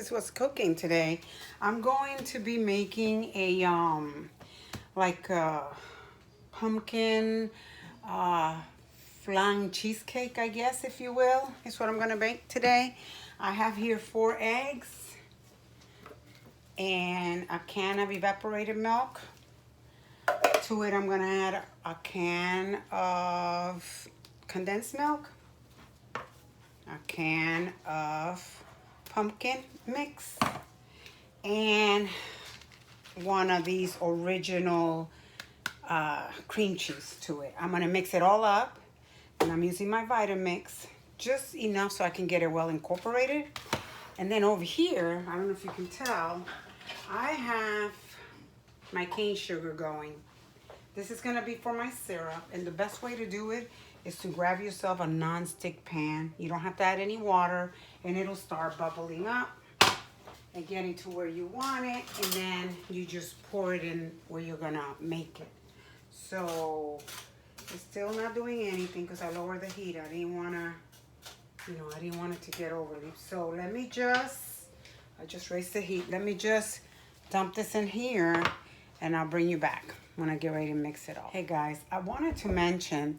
guys, what's cooking today? I'm going to be making a like a pumpkin flan cheesecake, I guess, if you will. Is what I'm gonna make today. I have here 4 eggs and a can of evaporated milk. To it, I'm gonna add a can of condensed milk, a can of pumpkin mix, and one of these original cream cheese to it. I'm gonna mix it all up, and I'm using my Vitamix just enough so I can get it well incorporated. And then over here, I don't know if you can tell, I have my cane sugar going. This is gonna be for my syrup, and the best way to do it is to grab yourself a non-stick pan. You don't have to add any water, and it'll start bubbling up and getting to where you want it, and then you just pour it in where you're gonna make it. So it's still not doing anything because I lowered the heat. I didn't wanna, I didn't want it to get overly. So let me I just raised the heat. Let me just dump this in here, and I'll bring you back when I get ready to mix it all. Hey guys, I wanted to mention,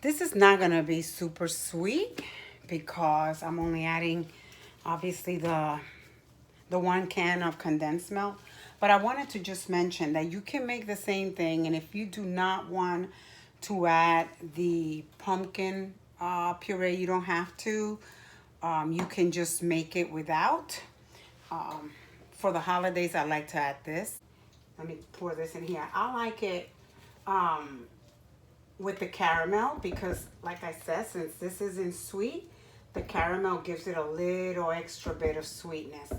this is not gonna be super sweet because I'm only adding, obviously, the 1 can of condensed milk. But I wanted to just mention that you can make the same thing, and if you do not want to add the pumpkin puree, you don't have to. You can just make it without. For the holidays, I like to add this. Let me pour this in here. I like it with the caramel because, like I said, since this isn't sweet, the caramel gives it a little extra bit of sweetness.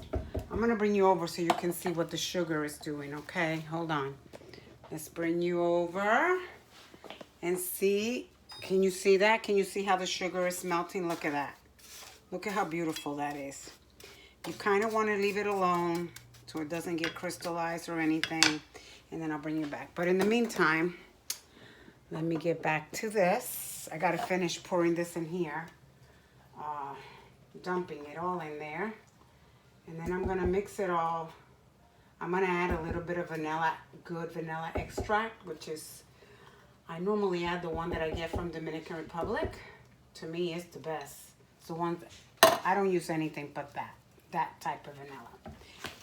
I'm gonna bring you over so you can see what the sugar is doing, okay? Hold on. Let's bring you over and see. Can you see that? Can you see how the sugar is melting? Look at that. Look at how beautiful that is. You kind of want to leave it alone so it doesn't get crystallized or anything, and then I'll bring you back. But in the meantime, let me get back to this. I gotta finish pouring this in here, dumping it all in there, and then I'm gonna mix it all. I'm gonna add a little bit of good vanilla extract, which is, I normally add the one that I get from Dominican Republic. To me, it's the best. It's the one I don't use anything but that type of vanilla.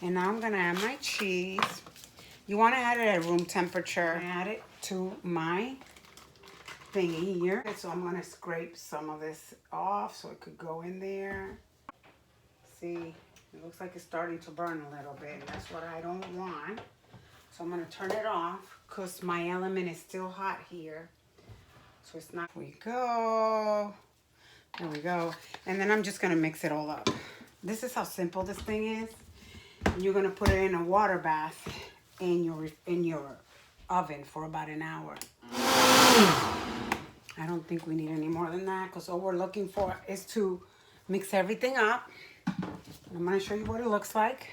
And now I'm gonna add my cheese. You wanna add it at room temperature. Add it to my thingy here. So I'm gonna scrape some of this off so it could go in there. See, it looks like it's starting to burn a little bit, and that's what I don't want. So I'm gonna turn it off because my element is still hot here. So it's not, there we go. There we go. And then I'm just gonna mix it all up. This is how simple this thing is. You're gonna put it in a water bath in your oven for about an hour. I don't think we need any more than that because all we're looking for is to mix everything up. I'm gonna show you what it looks like.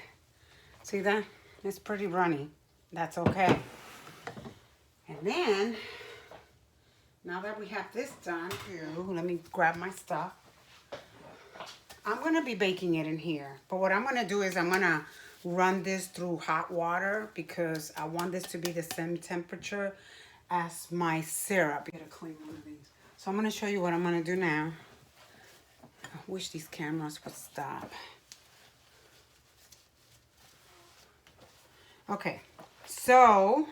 See that? It's pretty runny. That's okay. And then, now that we have this done, let me grab my stuff. I'm gonna be baking it in here. But what I'm gonna do is I'm gonna run this through hot water because I want this to be the same temperature as my syrup. Get a clean one of these. So I'm gonna show you what I'm gonna do now. I wish these cameras would stop. Okay, so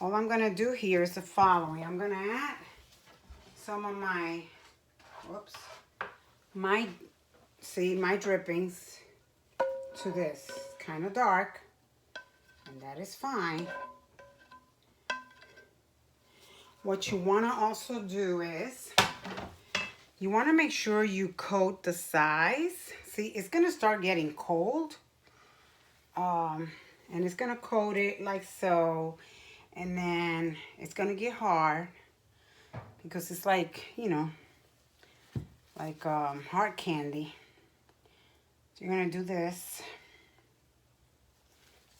all I'm gonna do here is the following. I'm gonna add some of my, my drippings to this. Kind of dark, and that is fine. What you want to also do is you want to make sure you coat the sides. See, it's going to start getting cold, and it's going to coat it like so, and then it's going to get hard because it's like, like hard candy. So you're going to do this.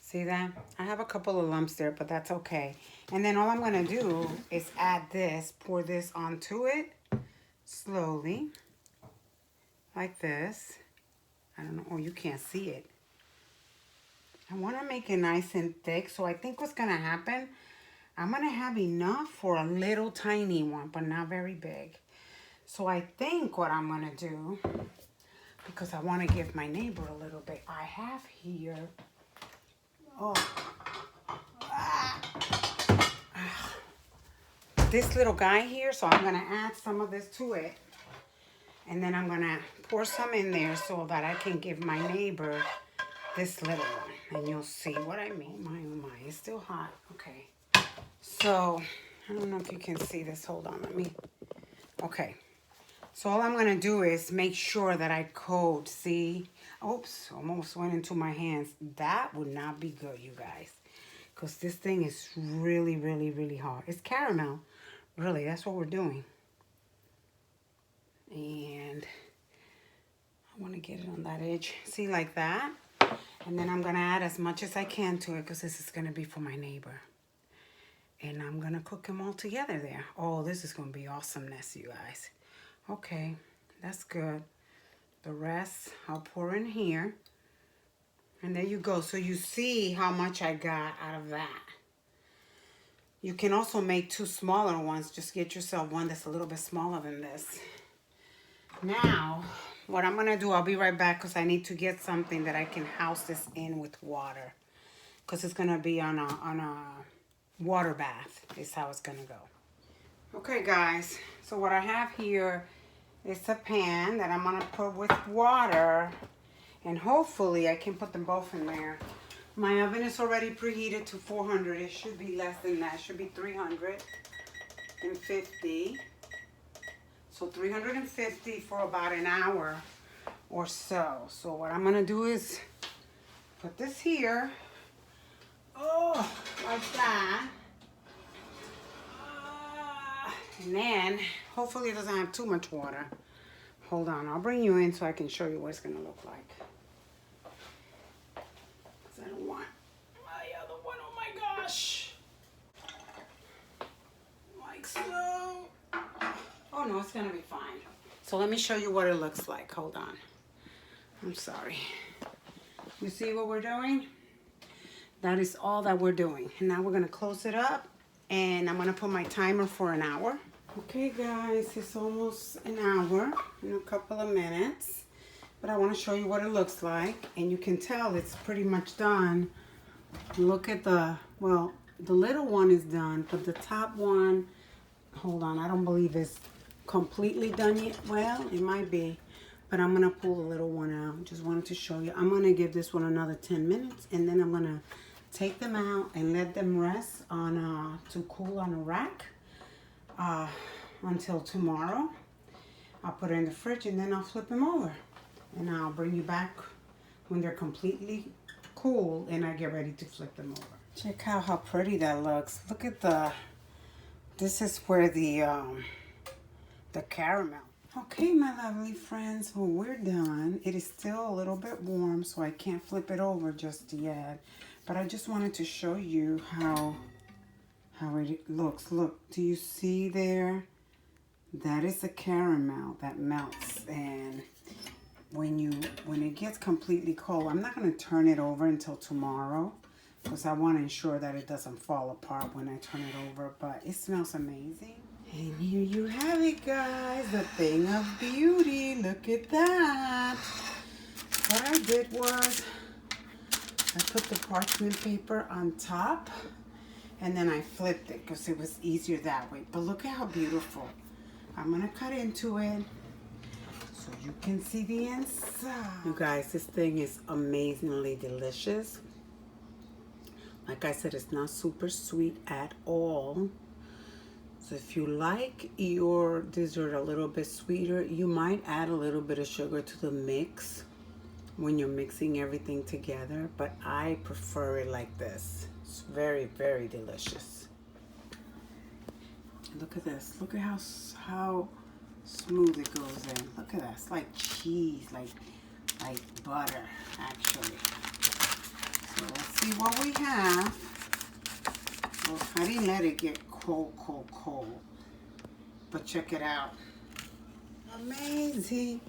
See that? I have a couple of lumps there, but that's okay. And then all I'm going to do is add this, pour this onto it slowly, like this. I don't know. Oh, you can't see it. I want to make it nice and thick. So I think what's going to happen, I'm going to have enough for a little tiny one, but not very big. So I think what I'm going to do, because I want to give my neighbor a little bit, I have here, this little guy here. So I'm going to add some of this to it. And then I'm going to pour some in there so that I can give my neighbor this little one. And you'll see what I mean. My, oh my, it's still hot. Okay. So, I don't know if you can see this. Hold on, let me. Okay. So all I'm going to do is make sure that I coat. See? Oops, almost went into my hands. That would not be good, you guys. Because this thing is really, really, really hard. It's caramel. Really, that's what we're doing. And I want to get it on that edge. See, like that? And then I'm going to add as much as I can to it because this is going to be for my neighbor. And I'm going to cook them all together there. Oh, this is going to be awesomeness, you guys. Okay, that's good. The rest I'll pour in here. And there you go. So you see how much I got out of that. You can also make 2 smaller ones. Just get yourself one that's a little bit smaller than this. Now, what I'm going to do, I'll be right back because I need to get something that I can house this in with water. Because it's going to be on a water bath is how it's going to go. Okay, guys. So what I have here is a pan that I'm going to put with water. And hopefully I can put them both in there. My oven is already preheated to 400. It should be less than that. It should be 350. So 350 for about an hour or so. So what I'm going to do is put this here. Oh, like that. And then hopefully it doesn't have too much water. Hold on. I'll bring you in so I can show you what it's going to look like. Because I don't want my other one. Oh my gosh. Like so. Oh no, it's going to be fine. So let me show you what it looks like. Hold on. I'm sorry. You see what we're doing? That is all that we're doing. And now we're going to close it up. And I'm going to put my timer for an hour. Okay, guys. It's almost an hour in a couple of minutes. But I want to show you what it looks like. And you can tell it's pretty much done. Look at the, well, the little one is done. But the top one, hold on. I don't believe it's completely done yet. Well, it might be. But I'm going to pull the little one out. Just wanted to show you. I'm going to give this one another 10 minutes. And then I'm going to take them out and let them rest on to cool on a rack until tomorrow. I'll put it in the fridge and then I'll flip them over. And I'll bring you back when they're completely cool and I get ready to flip them over. Check out how pretty that looks. Look at the, this is where the caramel. Okay, my lovely friends, well, we're done. It is still a little bit warm, so I can't flip it over just yet. But I just wanted to show you how it looks. Look, do you see there? That is the caramel that melts. And when it gets completely cold, I'm not going to turn it over until tomorrow because I want to ensure that it doesn't fall apart when I turn it over. But it smells amazing. And here you have it, guys. The thing of beauty. Look at that. What I did was I put the parchment paper on top and then I flipped it because it was easier that way. But look at how beautiful. I'm going to cut into it so you can see the inside. You guys, this thing is amazingly delicious. Like I said, it's not super sweet at all. So if you like your dessert a little bit sweeter, you might add a little bit of sugar to the mix when you're mixing everything together, but I prefer it like this. It's very, very delicious. Look at this. Look at how smooth it goes in. Look at that. It's like cheese, like butter, actually. So let's see what we have. Well, I didn't let it get cold. But check it out. Amazing.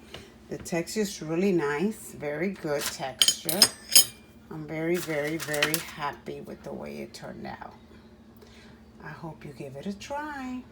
The texture is really nice. Very good texture. I'm very, very, very happy with the way it turned out. I hope you give it a try.